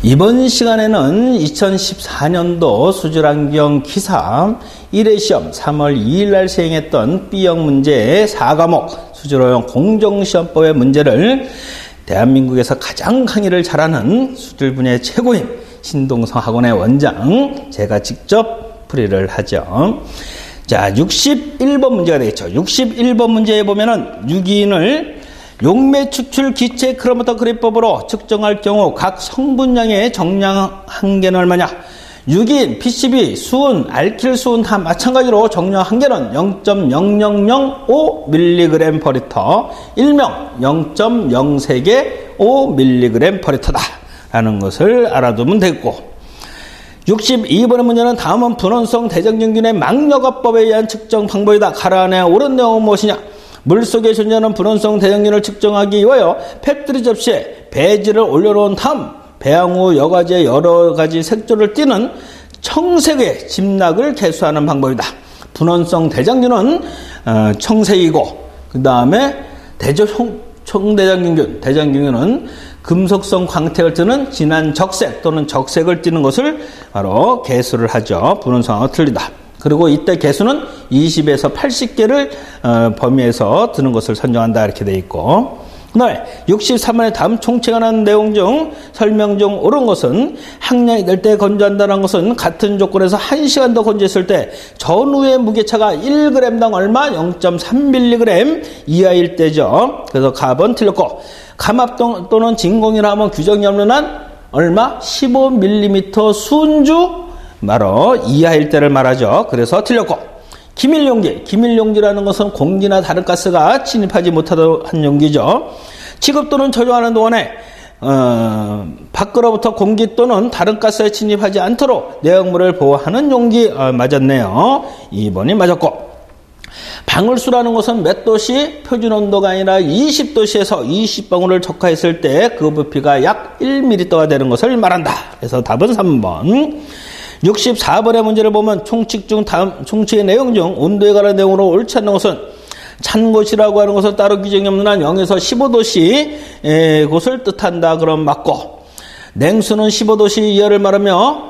이번 시간에는 2014년도 수질환경 기사 1회 시험 3월 2일 날 시행했던 B형 문제의 4과목 수질오염 공정시험법의 문제를 대한민국에서 가장 강의를 잘하는 수질 분야의 최고인 신동성 학원의 원장 제가 직접 풀이를 하죠. 자, 61번 문제가 되겠죠. 61번 문제에 보면은 유기인을 용매 추출 기체 크로마토그래프법으로 측정할 경우 각 성분량의 정량 한계는 얼마냐? 유기인, PCB, 수은, 알킬 수은 다 마찬가지로 정량 한계는 0.0005mg/L, 일명 0.03개 5mg/L다 라는 것을 알아두면 되겠고, 62번의 문제는 다음은 분원성 대장균균의 막력화법에 의한 측정 방법이다. 가로 안에 옳은 내용은 무엇이냐? 물속에 존재하는 분원성 대장균을 측정하기 위하여 팩트리 접시에 배지를 올려놓은 다음 배양 후 여과지에 여러 가지 색조를 띠는 청색의 집락을 개수하는 방법이다. 분원성 대장균은 청색이고, 그 다음에 대장균균은 금속성 광택을 띠는 진한 적색 또는 적색을 띠는 것을 바로 개수를 하죠. 분원성하고 틀리다. 그리고 이때 개수는 20에서 80개를 범위에서 드는 것을 선정한다 이렇게 되어 있고, 그 다음에 63번의 다음 총칙에 관한 내용 중 설명 중 옳은 것은 항량이 될 때 건조한다는 것은 같은 조건에서 1시간 더 건조했을 때 전후의 무게차가 1g당 얼마? 0.3mg 이하일 때죠. 그래서 가번 틀렸고, 감압 또는 진공이라 하면 규정이 없는 한 얼마? 15mm 순주 바로 이하일 때를 말하죠. 그래서 틀렸고, 기밀용기라는 것은 공기나 다른 가스가 침입하지 못하도록 용기죠. 취급 또는 조종하는 동안에 밖으로부터 공기 또는 다른 가스에 침입하지 않도록 내용물을 보호하는 용기 맞았네요. 2번이 맞았고, 방울수라는 것은 몇 도씨? 표준 온도가 아니라 20도씨에서 20방울을 적화했을 때 그 부피가 약 1ml가 되는 것을 말한다. 그래서 답은 3번. 64번의 문제를 보면 총칙 중 다음 총칙의 내용 중 온도에 관한 내용으로 옳지 않는 것은 찬 곳이라고 하는 것은 따로 규정이 없는 한 0에서 15도씨 곳을 뜻한다. 그럼 맞고, 냉수는 15도씨 이하를 말하며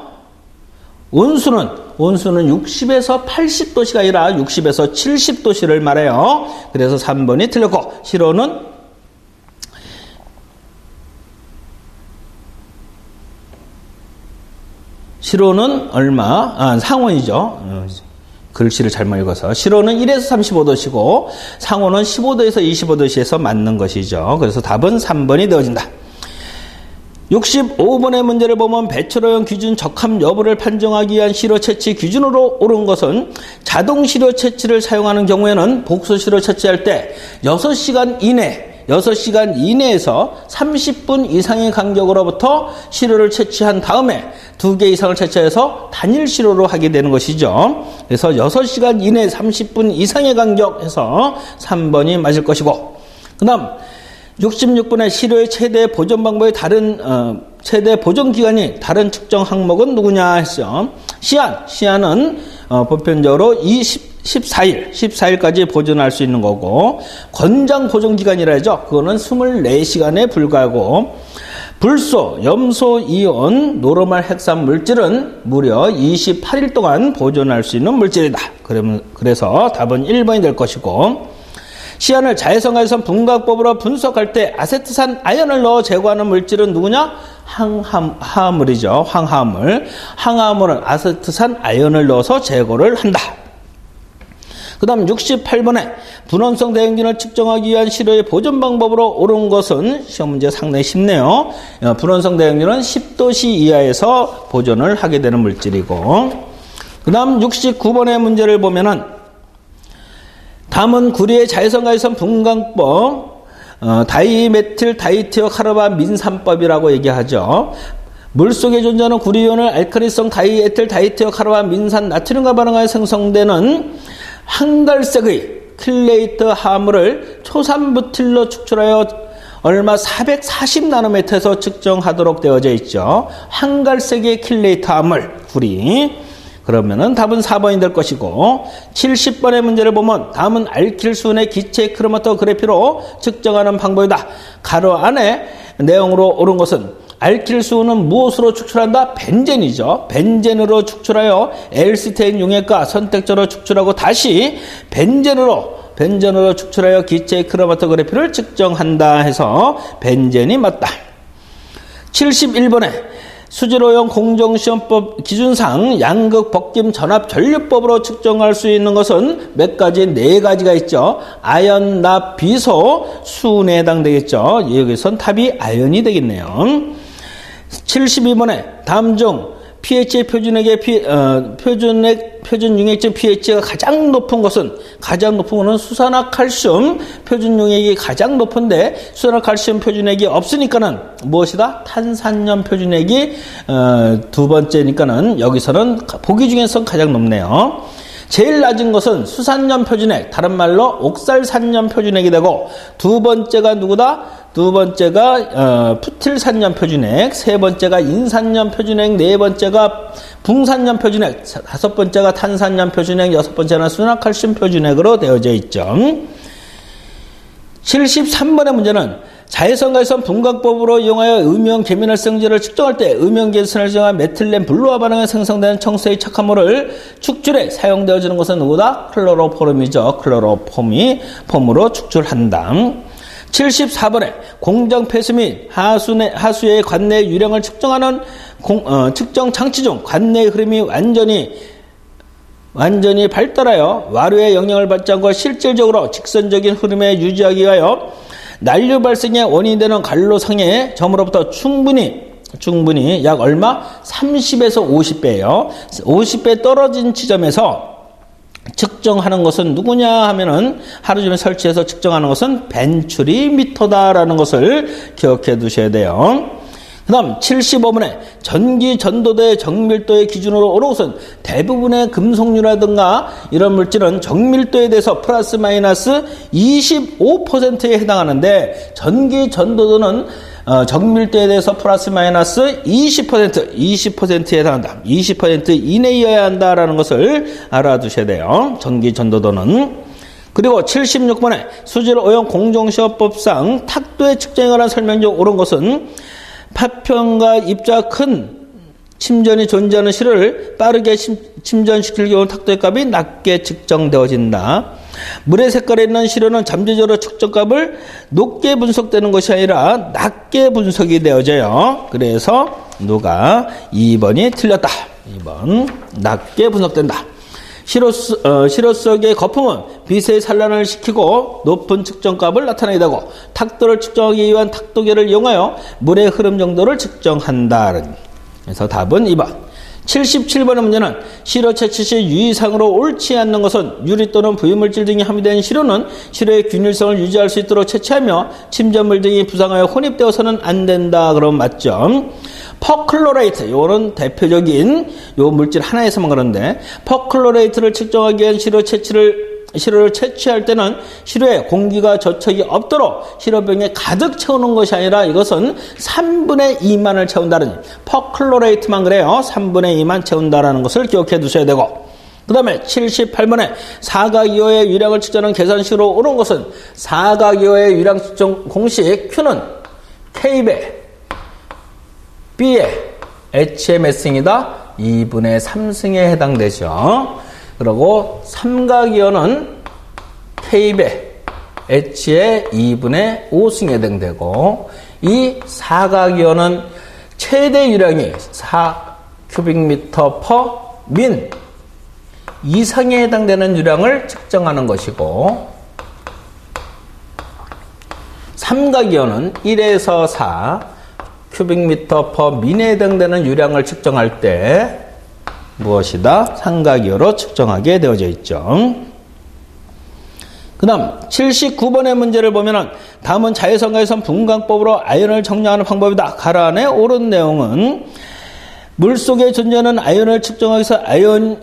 온수는 60에서 80도씨가 아니라 60에서 70도씨를 말해요. 그래서 3번이 틀렸고, 시로는 얼마? 상온이죠. 글씨를 잘못 읽어서. 시로는 1에서 35도씨고 상온은 15도에서 25도씨에서 맞는 것이죠. 그래서 답은 3번이 되어진다. 65번의 문제를 보면 배출오염 기준 적합 여부를 판정하기 위한 시료 채취 기준으로 옳은 것은 자동 시료 채취를 사용하는 경우에는 복수 시료 채취할 때 6시간 이내에서 30분 이상의 간격으로부터 시료를 채취한 다음에 2개 이상을 채취해서 단일 시료로 하게 되는 것이죠. 그래서 6시간 이내 30분 이상의 간격에서 3번이 맞을 것이고, 그 다음 66번의 시료의 최대 보존 방법의 최대 보존 기간이 다른 측정 항목은 누구냐 했죠. 시한은 보편적으로 14일까지 보존할 수 있는 거고, 권장 보존 기간이라 하죠. 그거는 24시간에 불과하고, 불소, 염소, 이온, 노르말 핵산 물질은 무려 28일 동안 보존할 수 있는 물질이다. 그래서 답은 1번이 될 것이고, 시안을 자외선 분광법으로 분석할 때 아세트산 아연을 넣어 제거하는 물질은 누구냐? 항화물이죠. 항화물은 아세트산 아연을 넣어서 제거를 한다. 그 다음 68번에 분원성 대형균을 측정하기 위한 시료의 보존 방법으로 옳은 것은 시험 문제 상당히 쉽네요. 분원성 대형균은 10도씨 이하에서 보존을 하게 되는 물질이고, 그 다음 69번의 문제를 보면은 다음은 구리의 자외선 분광법, 다이메틸 다이티오카르바 민산법이라고 얘기하죠. 물속에 존재하는 구리이온을 알칼리성 다이에틸 다이티오카르바 민산 나트륨과 반응하여 생성되는 한갈색의 킬레이트 화합물을 초산부틸로 축출하여 얼마 440나노미터에서 측정하도록 되어져 있죠. 한갈색의 킬레이트 화합물, 구리. 그러면은 답은 4번이 될 것이고, 70번의 문제를 보면 다음은 알킬수은의 기체 크로마토그래피로 측정하는 방법이다. 가로 안에 내용으로 옳은 것은 알킬수는 무엇으로 축출한다? 벤젠이죠. 벤젠으로 축출하여 엘스테인 용액과 선택적으로 축출하고 다시 벤젠으로 축출하여 기체의 크로마토그래피를 측정한다 해서 벤젠이 맞다. 71번에 수질오염 공정시험법 기준상 양극 벗김 전압 전류법으로 측정할 수 있는 것은 몇 가지? 4가지가 있죠. 아연, 납, 비소, 수은에 해당되겠죠. 여기선 답이 아연이 되겠네요. 72번에 다음 중 pH 표준액의 표준 용액적 pH가 가장 높은 것은 수산화칼슘 표준 용액이 가장 높은데 수산화칼슘 표준액이 없으니까는 무엇이다? 탄산염 표준액이 두 번째니까는 여기서는 보기 중에서 가장 높네요. 제일 낮은 것은 수산염 표준액, 다른 말로 옥살산염 표준액이 되고 두 번째가 누구다? 두 번째가 푸틸산염 표준액, 세 번째가 인산염 표준액, 네 번째가 붕산염 표준액, 다섯 번째가 탄산염 표준액, 여섯 번째는 수산화칼슘 표준액으로 되어져 있죠. 73번의 문제는 자외선과외선 분광법으로 이용하여 음이온 계민활성제를 측정할 때 음이온 계민활성제를 정한 메틸렌 블루화 반응에 생성되는 청소의 착화물을 축출에 사용되어지는 것은 누구다? 클로로폼이죠. 클로로폼으로 축출한다. 74번에 공정 폐수 및 하수의 관내 유량을 측정하는 측정 장치 중 관내의 흐름이 완전히 발달하여 와류의 영향을 받지 않고 실질적으로 직선적인 흐름에 유지하기 위하여 난류 발생의 원인이 되는 갈로상의 점으로부터 충분히 약 얼마? 30에서 50배예요. 50배 떨어진 지점에서 측정하는 것은 누구냐 하면은 하루 종일 설치해서 측정하는 것은 벤츄리미터다라는 것을 기억해 두셔야 돼요. 그 다음 75번에 전기 전도도의 정밀도의 기준으로 오른 것은 대부분의 금속류라든가 이런 물질은 정밀도에 대해서 플러스 마이너스 25%에 해당하는데 전기 전도도는 정밀도에 대해서 플러스 마이너스 20%에 해당한다. 20% 이내여야 한다라는 것을 알아두셔야 돼요. 전기 전도도는. 그리고 76번에 수질오염 공정시험법상 탁도의 측정에 관한 설명 중 옳은 것은 파편과 입자 큰 침전이 존재하는 실을 빠르게 침전시킬 경우 탁도의 값이 낮게 측정되어진다. 물의 색깔에 있는 실은 잠재적으로 측정값을 높게 분석되는 것이 아니라 낮게 분석이 되어져요. 그래서 누가 2번이 틀렸다. 2번 낮게 분석된다. 시로 속의 거품은 빛의 산란을 시키고 높은 측정값을 나타내게 되고 탁도를 측정하기 위한 탁도계를 이용하여 물의 흐름 정도를 측정한다. 그래서 답은 2번. 77번의 문제는 시로 채취 시 유의사항으로 옳지 않는 것은 유리 또는 부유물질 등이 함유된 시로는 시로의 균일성을 유지할 수 있도록 채취하며 침전물 등이 부상하여 혼입되어서는 안 된다. 그럼 맞죠? 퍼클로레이트, 이거는 대표적인 요 물질 하나에서만 그런데 퍼클로레이트를 측정하기 위한 시로를 채취할 때는 시로에 공기가 저촉이 없도록 시로병에 가득 채우는 것이 아니라 이것은 3분의 2만을 채운다는 퍼클로레이트만 그래요. 3분의 2만 채운다라는 것을 기억해 두셔야 되고 그 다음에 78번에 사각이호의 유량을 측정하는 계산식으로 옳은 것은 사각이호의 유량 측정 공식 Q는 K배 B의 H의 몇 승이다? 2분의 3승에 해당되죠. 그리고 삼각이호는 K배 H의 2분의 5승에 해당되고 이 사각이호는 최대 유량이 4큐빅미터 퍼 민 이상에 해당되는 유량을 측정하는 것이고 삼각이호는 1에서 4 큐빅미터 퍼 민에 해당되는 유량을 측정할 때 무엇이다? 삼각이호로 측정하게 되어져 있죠. 그 다음 79번의 문제를 보면은 다음은 자외선과외선 분광법으로 아연을 정량하는 방법이다. 가라앉에 옳은 내용은 물속에 존재하는 아연을 측정하기 위해서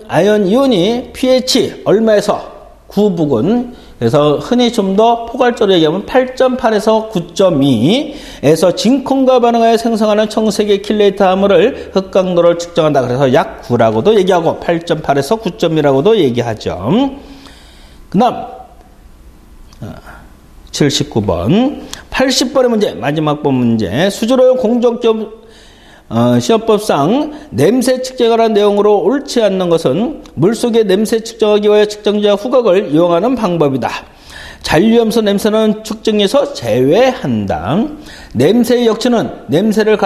아연 이온이 pH 얼마에서 9부근 그래서 흔히 좀 더 포괄적으로 얘기하면 8.8에서 9.2에서 진空과 반응하여 생성하는 청색의 킬레이터 함유를 흑강도를 측정한다. 그래서 약 9라고도 얘기하고 8.8에서 9.2라고도 얘기하죠. 그 다음 79번 80번의 문제 마지막 번 문제 수질오염 시험법상 냄새 측정하라는 내용으로 옳지 않는 것은 물속의 냄새 측정하기 위하여 측정자 후각을 이용하는 방법이다. 잔류염소 냄새는 측정에서 제외한다. 냄새의 역치는 냄새를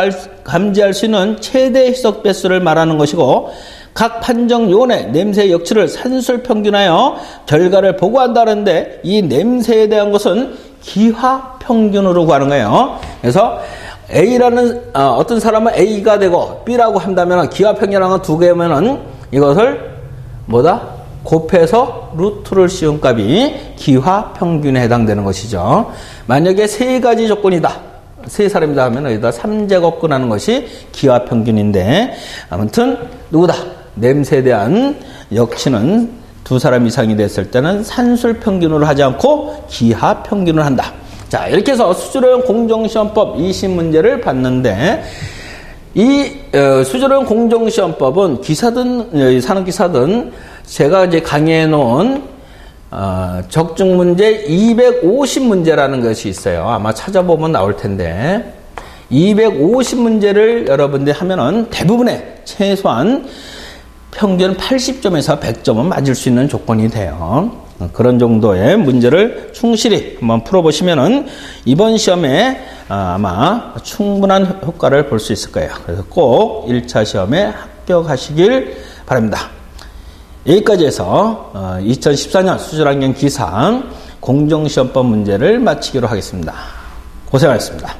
감지할 수 있는 최대 희석 배수를 말하는 것이고 각 판정 요원의 냄새 역치를 산술 평균하여 결과를 보고한다는데 이 냄새에 대한 것은 기하 평균으로 구하는 거예요. 그래서 A라는 어떤 사람은 A가 되고 B라고 한다면 기하 평균이라는 두 개면은 이것을 뭐다? 곱해서 루트를 씌운 값이 기하 평균에 해당되는 것이죠. 만약에 세 가지 조건이다. 세 사람이다 하면 여기다 3제곱근 하는 것이 기하 평균인데 아무튼 누구다? 냄새에 대한 역치는 두 사람 이상이 됐을 때는 산술 평균으로 하지 않고 기하 평균을 한다. 자, 이렇게 해서 수준형 공정시험법 20문제를 봤는데 이 수준형 공정시험법은 기사든 산업기사든 제가 이제 강의해 놓은 적중 문제 250문제라는 것이 있어요. 아마 찾아보면 나올 텐데 250문제를 여러분들이 하면은 대부분의 최소한 평균 80점에서 100점은 맞을 수 있는 조건이 돼요. 그런 정도의 문제를 충실히 한번 풀어보시면은 이번 시험에 아마 충분한 효과를 볼 수 있을 거예요. 그래서 꼭 1차 시험에 합격하시길 바랍니다. 여기까지 해서 2014년 수준환경 기상 공정시험법 문제를 마치기로 하겠습니다. 고생하셨습니다.